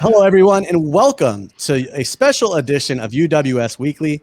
Hello, everyone, and welcome to a special edition of UWS Weekly.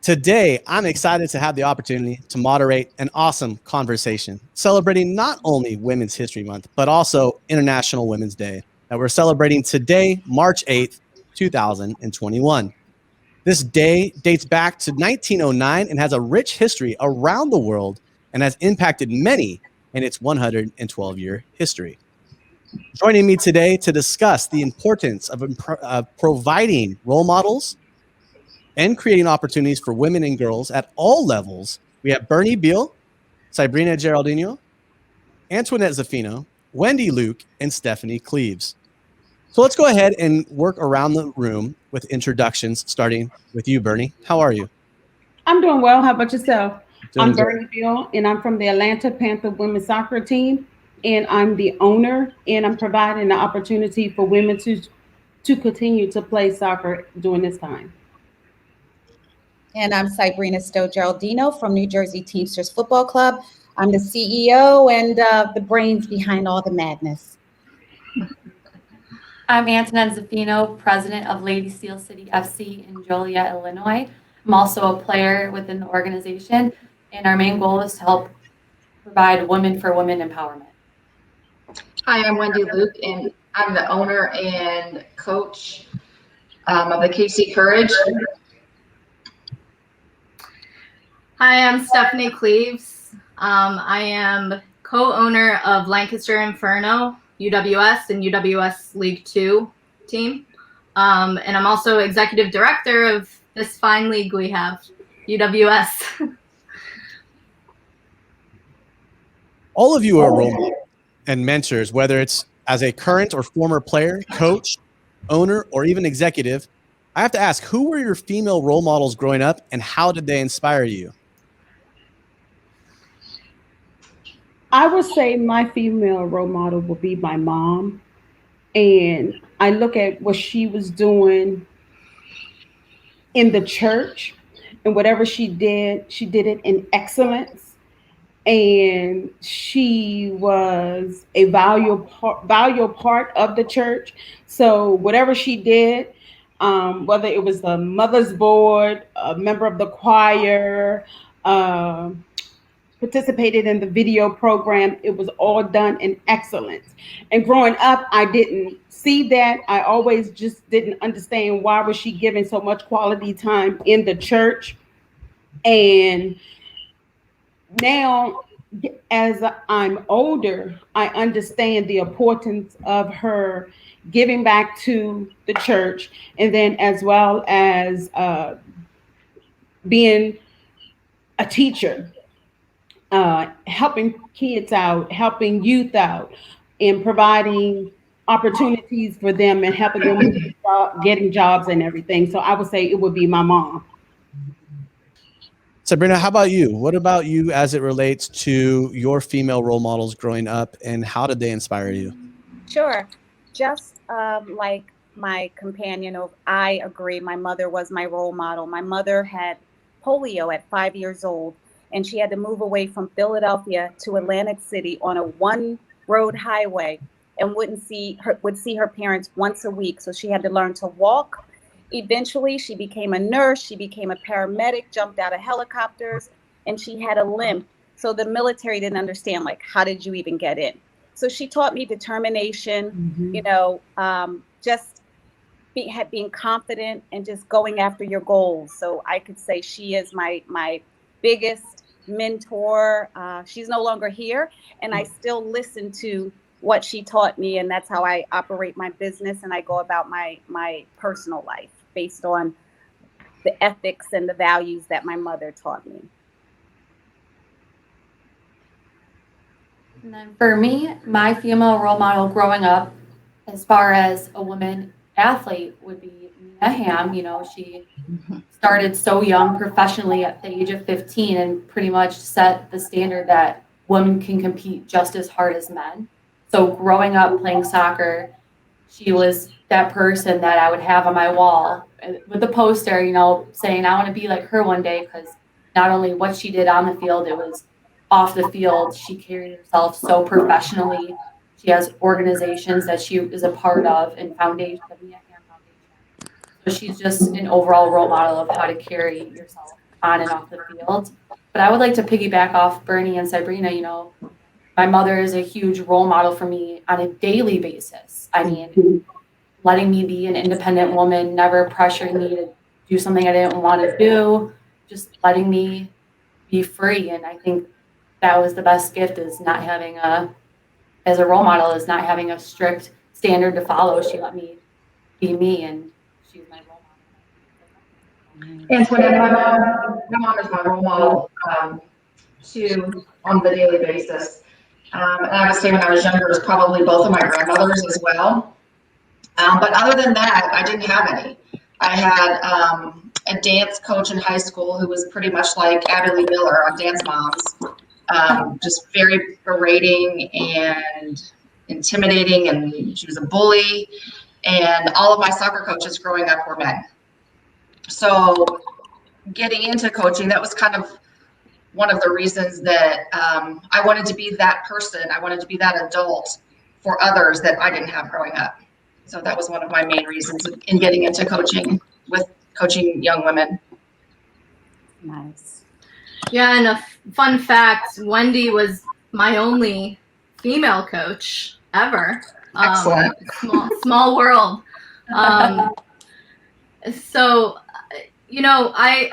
Today, I'm excited to have the opportunity to moderate an awesome conversation celebrating not only Women's History Month, but also International Women's Day that we're celebrating today, March 8th, 2021. This day dates back to 1909 and has a rich history around the world and has impacted many in its 112-year history. Joining me today to discuss the importance of providing role models and creating opportunities for women and girls at all levels, we have Bernie Beal, Sabrina Geraldino, Antoinette Zaffino, Wendy Luke, and Stephanie Cleaves. So let's go ahead and work around the room with introductions, starting with you, Bernie. How are you? I'm doing well. How about yourself? Doing I'm good. Bernie Beal, and I'm from the Atlanta Panther women's soccer team, and I'm the owner, and I'm providing the opportunity for women to continue to play soccer during this time. And I'm Sabrina Geraldino from New Jersey Teamsters Football Club. I'm the CEO and the brains behind all the madness. I'm Antoinette Zaffino, president of Lady Steel City FC in Joliet, Illinois. I'm also a player within the organization, and our main goal is to help provide women for women empowerment. Hi, I'm Wendy Luke, and I'm the owner and coach of the KC Courage. Hi, I'm Stephanie Cleaves. I am co-owner of Lancaster Inferno, UWS, and UWS League 2 team. And I'm also executive director of this fine league we have, UWS. All of you are role models and mentors, whether it's as a current or former player, coach, owner, or even executive. I have to ask, who were your female role models growing up and how did they inspire you? I would say my female role model would be my mom, and I look at what she was doing in the church, and whatever she did it in excellence. And she was a valuable part of the church. So whatever she did, whether it was the mother's board, a member of the choir, participated in the video program, it was all done in excellence. And growing up, I didn't see that. I always just didn't understand why was she giving so much quality time in the church. And now, as I'm older, I understand the importance of her giving back to the church, and then as well as being a teacher, helping kids out, helping youth out, and providing opportunities for them and helping them getting jobs and everything. So I would say it would be my mom. Sabrina, how about you? What about you as it relates to your female role models growing up and how did they inspire you? Sure. Just like my companion, I agree. My mother was my role model. My mother had polio at 5 years old, and she had to move away from Philadelphia to Atlantic City on a one-road highway and would see her parents once a week. So she had to learn to walk. Eventually, she became a nurse, she became a paramedic, jumped out of helicopters, and she had a limp. So the military didn't understand, like, how did you even get in? So she taught me determination, just being confident and just going after your goals. So I could say she is my biggest mentor. She's no longer here, and I still listen to what she taught me, and that's how I operate my business and I go about my personal life based on the ethics and the values that my mother taught me. And then for me, my female role model growing up, as far as a woman athlete, would be Nina Hamm. She started so young professionally at the age of 15 and pretty much set the standard that women can compete just as hard as men. So growing up playing soccer, she was that person that I would have on my wall with a poster, saying I want to be like her one day, because not only what she did on the field, it was off the field. She carried herself so professionally, She has organizations that she is a part of and foundation, the Mia Hamm Foundation. So she's just an overall role model of how to carry yourself on and off the field. But I would like to piggyback off Bernie and Sabrina. My mother is a huge role model for me on a daily basis. I mean, letting me be an independent woman, never pressuring me to do something I didn't want to do, just letting me be free. And I think that was the best gift, is not having as a role model, is not having a strict standard to follow. She let me be me, and she's my role model. Antoinette, my mom is my role model too, on the daily basis. And I would say when I was younger, it was probably both of my grandmothers as well. But other than that, I didn't have any. I had a dance coach in high school who was pretty much like Abby Lee Miller on Dance Moms, just very berating and intimidating, and she was a bully. And all of my soccer coaches growing up were men. So getting into coaching, that was kind of one of the reasons that I wanted to be that person. I wanted to be that adult for others that I didn't have growing up. So that was one of my main reasons in getting into coaching, with coaching young women. Nice. Yeah, and a fun fact, Wendy was my only female coach ever. Excellent. Small world. So, I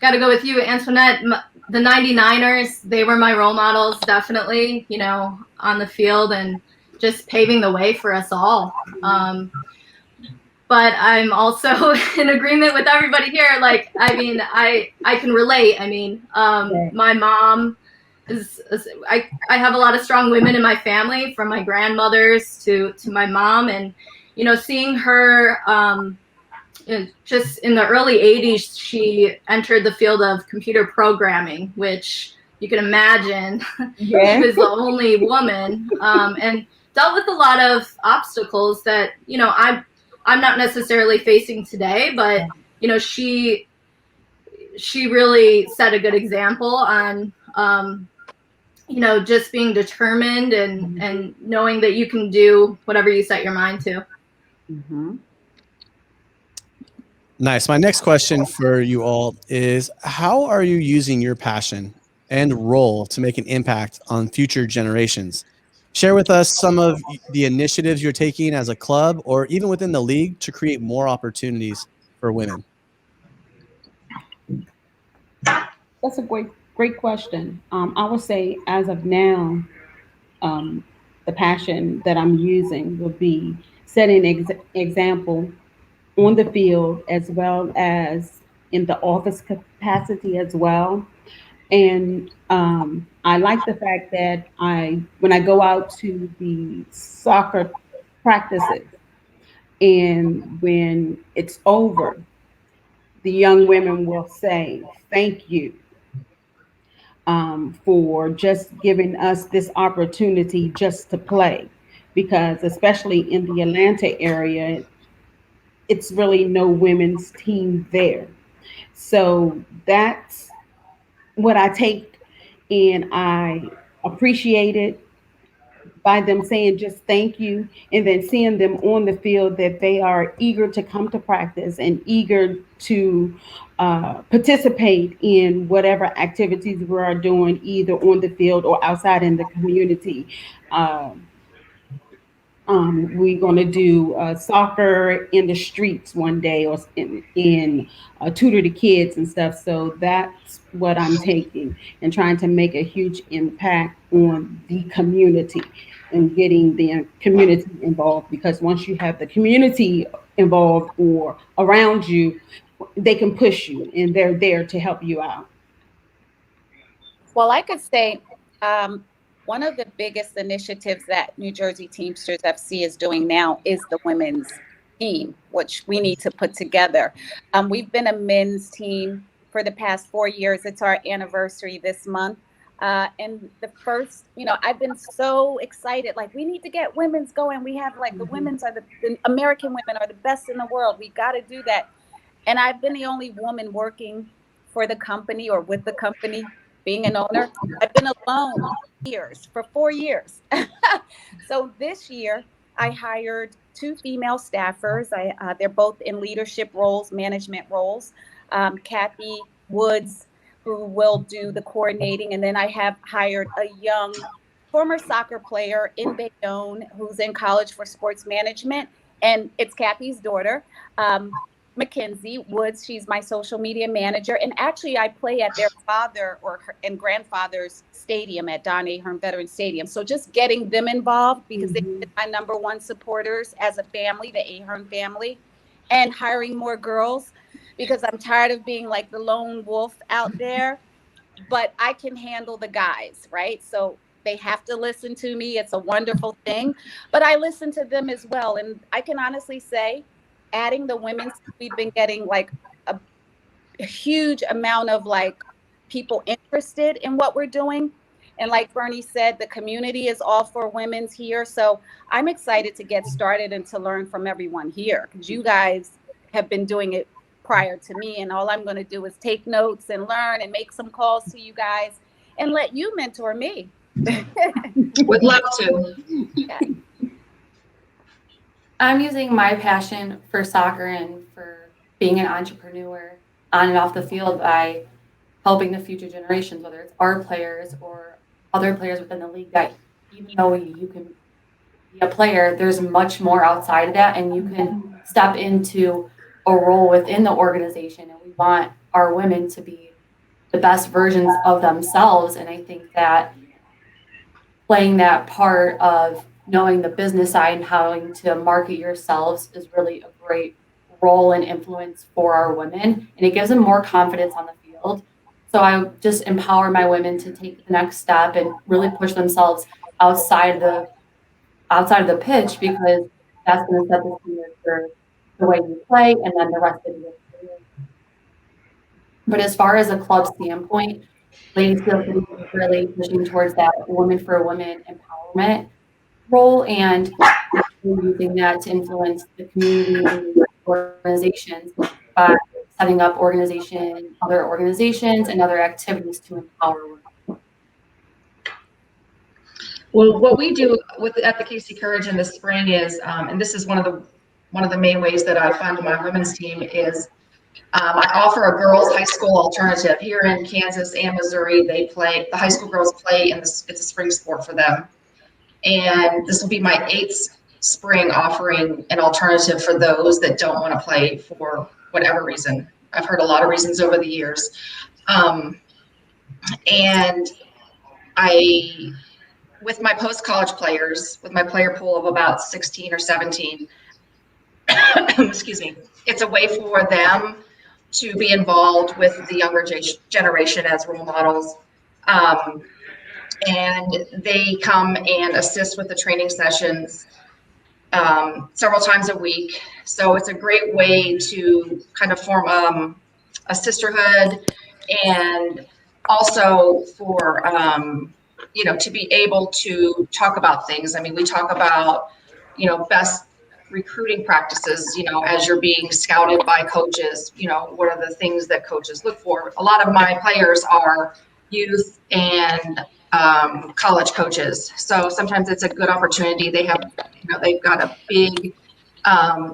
got to go with you, Antoinette. The 99ers, they were my role models, definitely, on the field and just paving the way for us all. But I'm also in agreement with everybody here. I can relate. My mom I have a lot of strong women in my family, from my grandmothers to my mom, and, seeing her, just in the early 80s, she entered the field of computer programming, which you can imagine. Yeah. She was the only woman, and dealt with a lot of obstacles that, I'm not necessarily facing today, but, she really set a good example on, just being determined and knowing that you can do whatever you set your mind to. Mm-hmm. Nice. My next question for you all is, how are you using your passion and role to make an impact on future generations? Share with us some of the initiatives you're taking as a club or even within the league to create more opportunities for women. That's a great question. I would say, as of now, the passion that I'm using will be setting example on the field, as well as in the office capacity as well. And I like the fact that when I go out to the soccer practices, and when it's over, the young women will say, "Thank you for just giving us this opportunity just to play." Because especially in the Atlanta area, it's really no women's team there. So that's what I take, and I appreciate it by them saying just thank you, and then seeing them on the field, that they are eager to come to practice and eager to participate in whatever activities we are doing, either on the field or outside in the community. Um, we're going to do soccer in the streets one day, or in tutor the kids and stuff. So that's what I'm taking, and trying to make a huge impact on the community and getting the community involved. Because once you have the community involved or around you, they can push you, and they're there to help you out. Well, I could say one of the biggest initiatives that New Jersey Teamsters FC is doing now is the women's team, which we need to put together. We've been a men's team for the past 4 years. It's our anniversary this month. And the first, I've been so excited. Like, we need to get women's going. We have the women's are the American women are the best in the world. We got to do that. And I've been the only woman working for the company or with the company being an owner. I've been alone for 4 years. So this year I hired 2 female staffers. They're both in leadership roles, management roles. Kathy Woods, who will do the coordinating, and then I have hired a young former soccer player in Bayonne who's in college for sports management, and it's Kathy's daughter. Mackenzie Woods. She's my social media manager. And actually, I play at their father and grandfather's stadium at Don Ahern Veterans Stadium. So just getting them involved, because they've been my number one supporters as a family, the Ahern family, and hiring more girls, because I'm tired of being like the lone wolf out there. But I can handle the guys, right? So they have to listen to me. It's a wonderful thing. But I listen to them as well. And I can honestly say, adding the women's, we've been getting like a huge amount of like people interested in what we're doing. And like Bernie said, the community is all for women's here. So I'm excited to get started and to learn from everyone here, because you guys have been doing it prior to me. And all I'm going to do is take notes and learn and make some calls to you guys and let you mentor me. Would love to. Okay. I'm using my passion for soccer and for being an entrepreneur on and off the field by helping the future generations, whether it's our players or other players within the league, that even though you can be a player, there's much more outside of that, and you can step into a role within the organization. And we want our women to be the best versions of themselves. And I think that playing that part of knowing the business side and how to market yourselves is really a great role and influence for our women, and it gives them more confidence on the field. So I just empower my women to take the next step and really push themselves outside of the pitch, because that's going to set the standard for the way you play and then the rest of your career. But as far as a club standpoint, Ladies Field is really pushing towards that woman for women empowerment role, and using that to influence the community and organizations by setting up other organizations and other activities to empower women. Well, what we do at the KC Courage in the spring is, and this is one of the main ways that I fund my women's team is, I offer a girls' high school alternative here in Kansas and Missouri. The high school girls play, and it's a spring sport for them. And this will be my 8th spring offering an alternative for those that don't want to play for whatever reason. I've heard a lot of reasons over the years. And with my post-college players, with my player pool of about 16 or 17, excuse me, it's a way for them to be involved with the younger generation as role models. And they come and assist with the training sessions several times a week. So it's a great way to kind of form a sisterhood, and also for, to be able to talk about things. I mean, we talk about, best recruiting practices, as you're being scouted by coaches, what are the things that coaches look for? A lot of my players are youth and college coaches. So sometimes it's a good opportunity. They have, they've got a big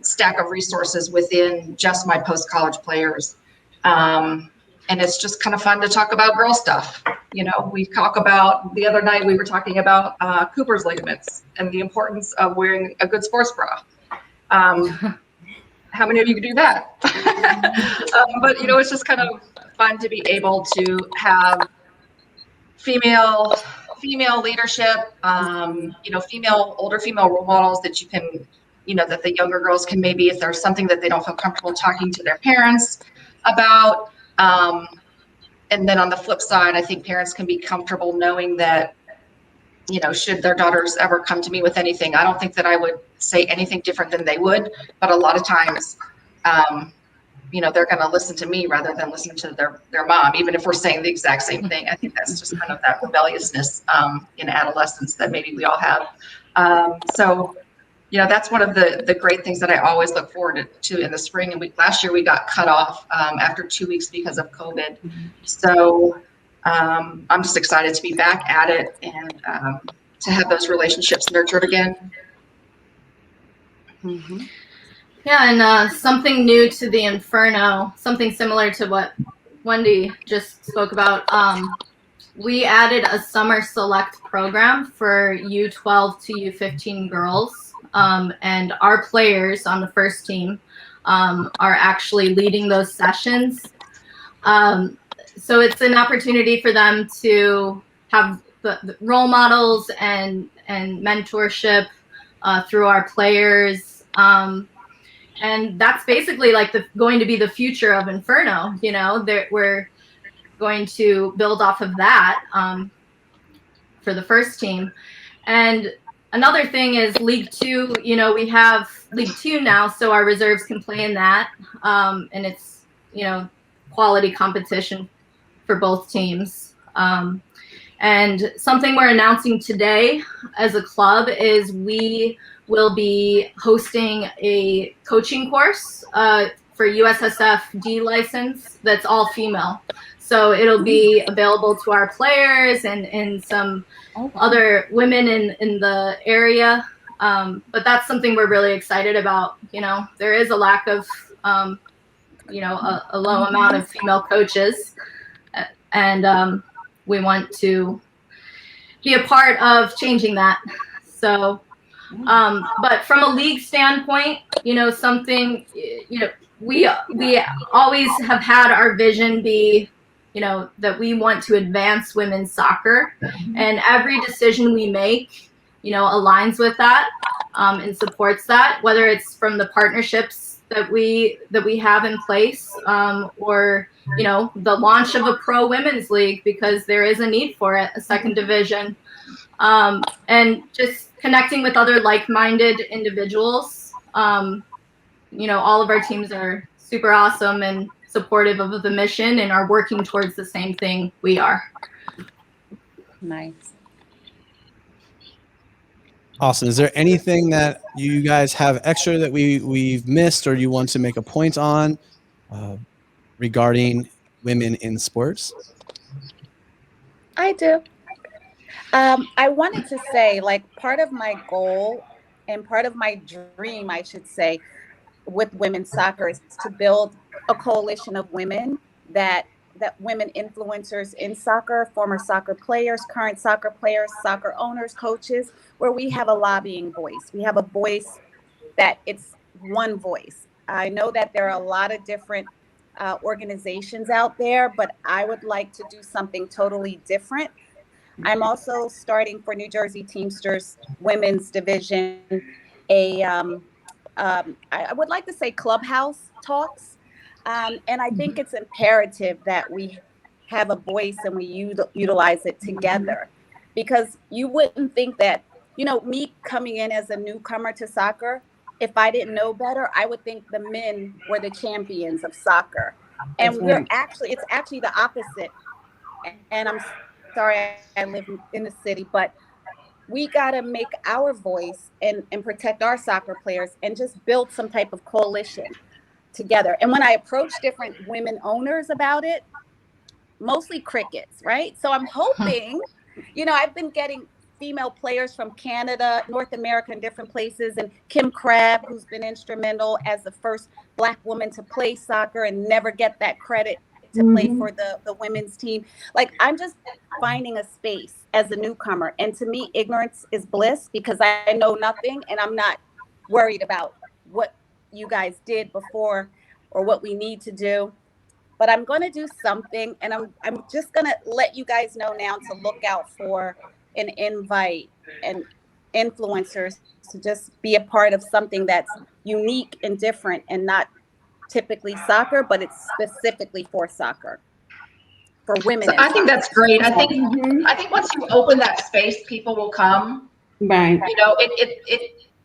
stack of resources within just my post-college players. And it's just kind of fun to talk about girl stuff. We talk about, the other night we were talking about Cooper's ligaments and the importance of wearing a good sports bra. How many of you can do that? But, it's just kind of fun to be able to have female leadership, older female role models that you can, that the younger girls can, maybe if there's something that they don't feel comfortable talking to their parents about. And then on the flip side, I think parents can be comfortable knowing that, should their daughters ever come to me with anything, I don't think that I would say anything different than they would, but a lot of times, they're going to listen to me rather than listen to their mom, even if we're saying the exact same thing. I think that's just kind of that rebelliousness in adolescence that maybe we all have. So, that's one of the great things that I always look forward to in the spring. And last year we got cut off after 2 weeks because of COVID. So I'm just excited to be back at it and to have those relationships nurtured again. Mm-hmm. Yeah, and something new to the Inferno, something similar to what Wendy just spoke about. We added a summer select program for U12 to U15 girls, and our players on the first team are actually leading those sessions. So it's an opportunity for them to have the role models and mentorship through our players. And that's basically like going to be the future of Inferno. You know, we're going to build off of that for the first team. And another thing is League Two. You know, we have League Two now, so our reserves can play in that, and it's, you know, quality competition for both teams. And something we're announcing today as a club is we will be hosting a coaching course for USSF D license that's all female. So it'll be available to our players and some other women in the area. But that's something we're really excited about. You know, there is a lack of, you know, a low amount of female coaches. And we want to be a part of changing that. So, but from a league standpoint, you know, something, you know, we always have had our vision be, you know, that we want to advance women's soccer, and every decision we make, you know, aligns with that and supports that, whether it's from the partnerships that we have in place, or, you know, the launch of a pro women's league, because there is a need for it, a second division, and just connecting with other like-minded individuals. You know, all of our teams are super awesome and supportive of the mission and are working towards the same thing we are. Nice. Awesome. Is there anything that you guys have extra that we've missed, or you want to make a point on regarding women in sports? I do. I wanted to say, like, part of my goal and part of my dream, I should say, with women's soccer is to build a coalition of women that women influencers in soccer, former soccer players, current soccer players, soccer owners, coaches, where we have a lobbying voice. We have a voice that it's one voice. I know that there are a lot of different organizations out there, but I would like to do something totally different. I'm also starting for New Jersey Teamsters Women's Division I would like to say clubhouse talks. And I think it's imperative that we have a voice and we utilize it together, because you wouldn't think that, you know, me coming in as a newcomer to soccer, if I didn't know better, I would think the men were the champions of soccer. And it's actually the opposite. And I'm sorry, I live in the city, but we got to make our voice and protect our soccer players and just build some type of coalition together. And when I approach different women owners about it, mostly crickets, right? So I'm hoping, you know, I've been getting female players from Canada, North America, and different places. And Kim Crabb, who's been instrumental as the first Black woman to play soccer and never get that credit to play for the women's team. Like, I'm just finding a space as a newcomer. And to me, ignorance is bliss, because I know nothing and I'm not worried about what you guys did before or what we need to do. But I'm going to do something, and I'm just going to let you guys know now to look out for an invite and influencers to just be a part of something that's unique and different and not typically soccer, but it's specifically for soccer, for women. So I think that's great. I think once you open that space, people will come. Right. You know,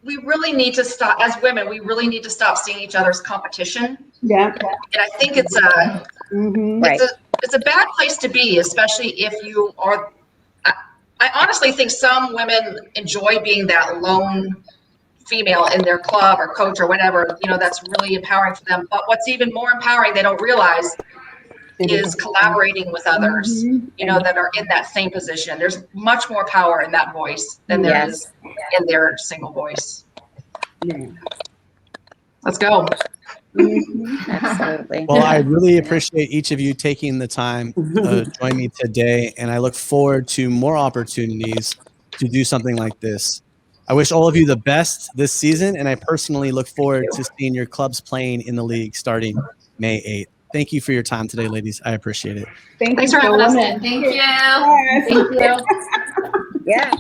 we really need to stop, as women, we really need to stop seeing each other's competition. Yeah. And I think it's a bad place to be, especially if you are. I honestly think some women enjoy being that lone female in their club or coach or whatever, you know, that's really empowering for them. But what's even more empowering, they don't realize, is collaborating with others, Mhm. you know, that are in that same position. There's much more power in that voice than there Yes. is in their single voice. Yeah. Let's go. Mhm. Absolutely. Well, I really appreciate each of you taking the time to join me today, and I look forward to more opportunities to do something like this. I wish all of you the best this season, and I personally look forward to seeing your clubs playing in the league starting May 8th. Thank you for your time today, ladies. I appreciate it. Thank Thanks you for having us. so much. Thank you. Yes. Thank you. Yeah.